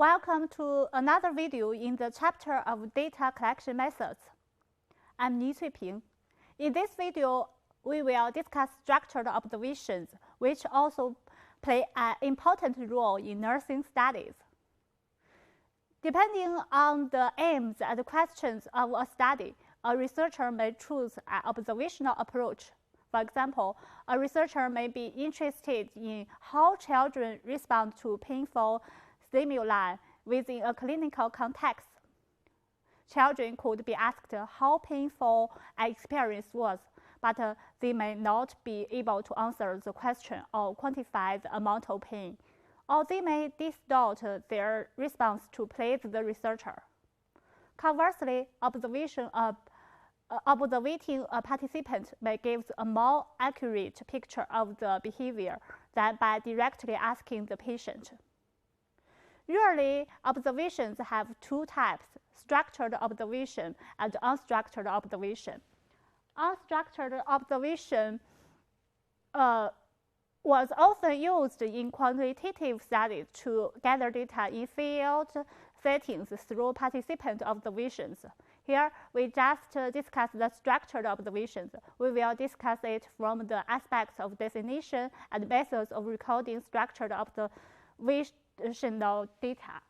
Welcome to another video in the chapter of data collection methods. I'm Ni Cuiping. In this video, we will discuss structured observations, which also play an important role in nursing studies. Depending on the aims and questions of a study, a researcher may choose an observational approach. For example, a researcher may be interested in how children respond to painful stimuli within a clinical context. Children could be asked how painful an experience was, but they may not be able to answer the question or quantify the amount of pain, or they may distort their response to please the researcher. Conversely, observating a participant may give a more accurate picture of the behavior than by directly asking the patient. Usually, observations have two types: structured observation and unstructured observation. Unstructured observation was often used in quantitative studies to gather data in field settings through participant observations. Here, we just discuss the structured observations. We will discuss it from the aspects of definition and methods of recording structured observational data.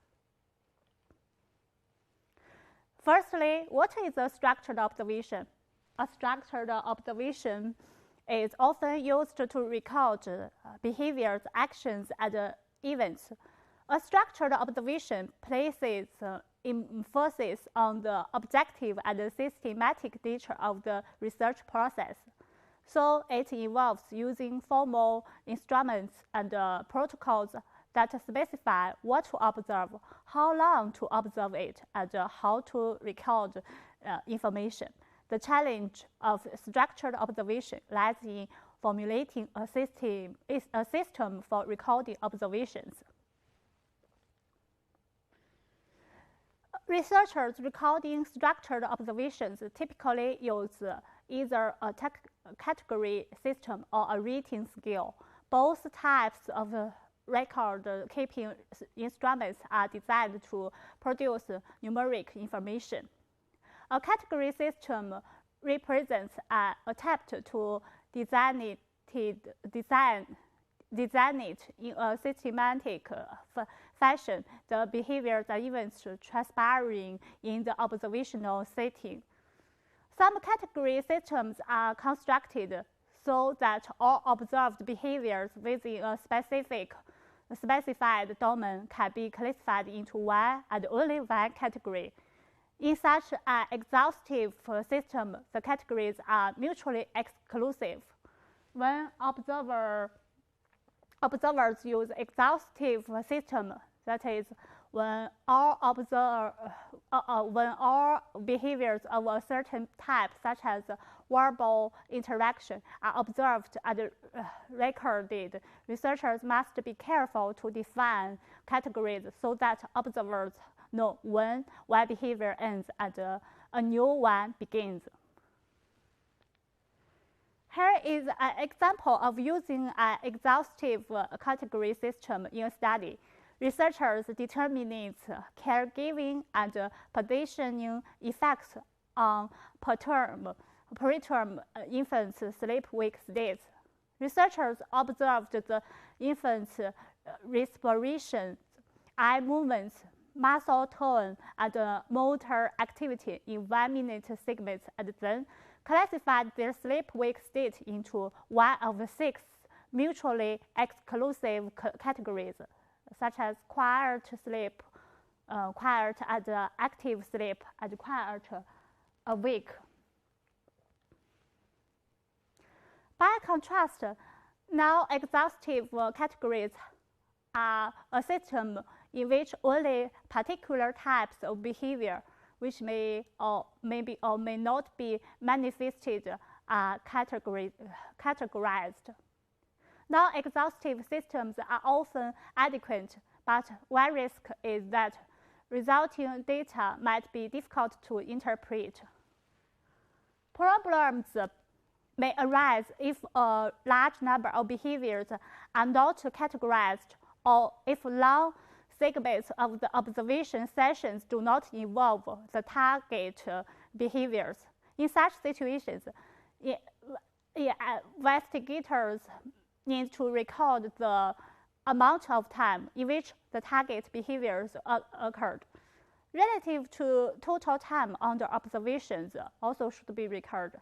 Firstly, what is a structured observation? A structured observation is often used to record behaviors, actions, and events. A structured observation places emphasis on the objective and systematic nature of the research process. So it involves using formal instruments and protocols that specify what to observe, how long to observe it, and how to record information. The challenge of structured observation lies in formulating a system for recording observations. Researchers recording structured observations typically use either a category system or a rating scale. Both types of record-keeping instruments are designed to produce numeric information. A category system represents an attempt to design it in a systematic fashion, the behaviors and events transpiring in the observational setting. Some category systems are constructed so that all observed behaviors within a specified domain can be classified into one and only one category. In such an exhaustive system, the categories are mutually exclusive. When observers use exhaustive system, that is, when all behaviors of a certain type, such as verbal interaction, are observed and recorded, researchers must be careful to define categories so that observers know when one behavior ends and a new one begins. Here is an example of using an exhaustive category system in a study. Researchers determined caregiving and positioning effects on preterm infants' sleep-wake states. Researchers observed the infants' respiration, eye movements, muscle tone, and motor activity in 1-minute segments, and then classified their sleep-wake state into one of 6 mutually exclusive categories, such as quiet sleep, quiet and active sleep, and quiet awake. By contrast, non-exhaustive categories are a system in which only particular types of behavior, which may or may not be manifested, are categorized. Non-exhaustive systems are often adequate, but one risk is that resulting data might be difficult to interpret. Problems may arise if a large number of behaviors are not categorized, or if long segments of the observation sessions do not involve the target behaviors. In such situations, investigators need to record the amount of time in which the target behaviors occurred. Relative to total time under observations also should be recorded.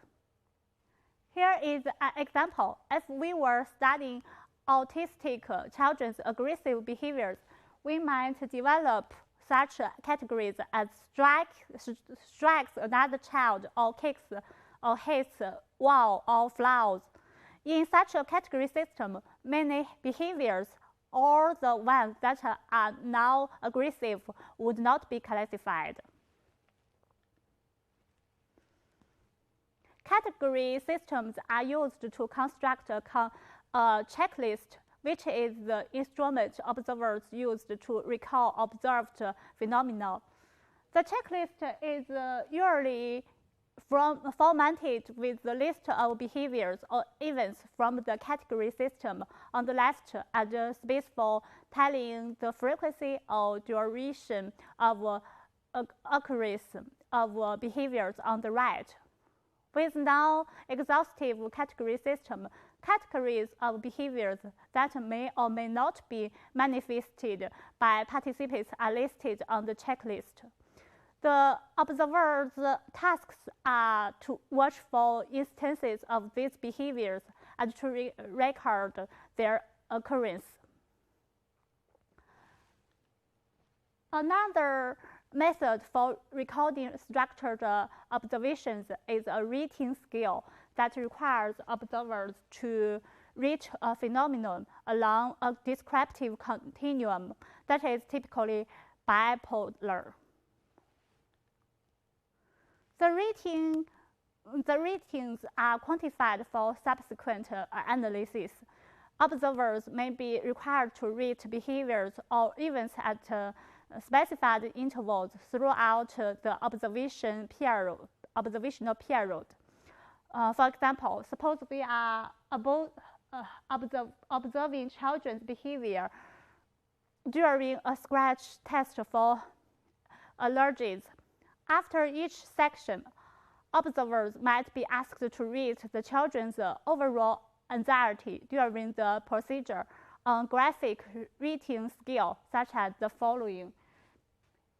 Here is an example. If we were studying autistic children's aggressive behaviors, we might develop such categories as strikes another child, or kicks or hits wall or floors. In such a category system, many behaviors, or the ones that are now aggressive, would not be classified. Category systems are used to construct a checklist, which is the instrument observers use to recall observed phenomena. The checklist is usually formatted with the list of behaviors or events from the category system on the left and the space for telling the frequency or duration of occurrence of behaviors on the right. With non-exhaustive category system, categories of behaviors that may or may not be manifested by participants are listed on the checklist. The observer's tasks are to watch for instances of these behaviors and to record their occurrence. Another method for recording structured observations is a rating scale that requires observers to rate a phenomenon along a descriptive continuum that is typically bipolar. The ratings are quantified for subsequent analysis. Observers may be required to rate behaviors or events at specified intervals throughout the observational period. For example, suppose we are observing children's behavior during a scratch test for allergies. After each section, observers might be asked to rate the children's overall anxiety during the procedure on graphic rating scale, such as the following.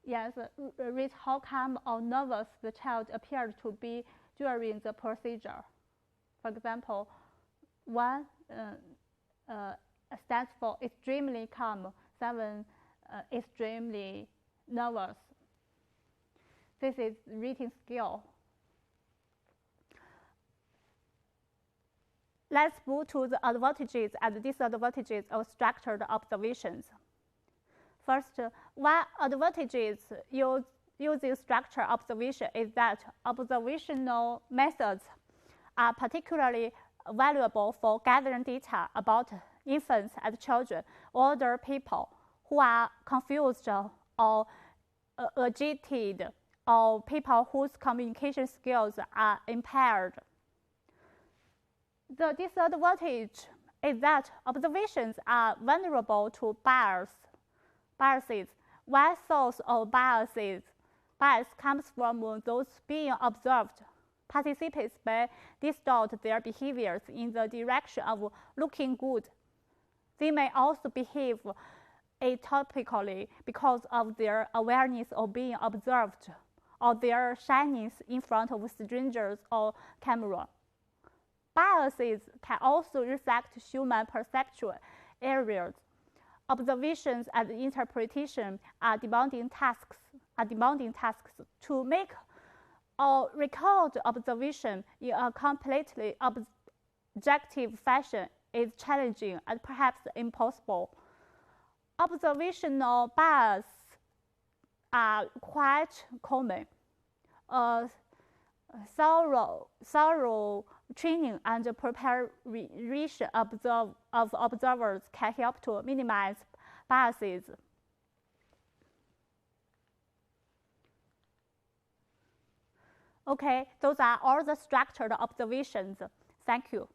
Yes, rate how calm or nervous the child appeared to be during the procedure. For example, 1 stands for extremely calm, 7 extremely nervous. This is rating scale. Let's move to the advantages and disadvantages of structured observations. First, one advantage using structured observation is that observational methods are particularly valuable for gathering data about infants and children, older people who are confused or agitated, or people whose communication skills are impaired. The disadvantage is that observations are vulnerable to biases. One source of bias comes from those being observed. Participants may distort their behaviors in the direction of looking good. They may also behave atypically because of their awareness of being observed, or their shyness in front of strangers or camera. Biases can also reflect human perceptual areas. Observations and interpretation are demanding tasks. To make or record observation in a completely objective fashion is challenging and perhaps impossible. Observational bias are quite common. Thorough training and preparation of observers can help to minimize biases. Okay, those are all the structured observations. Thank you.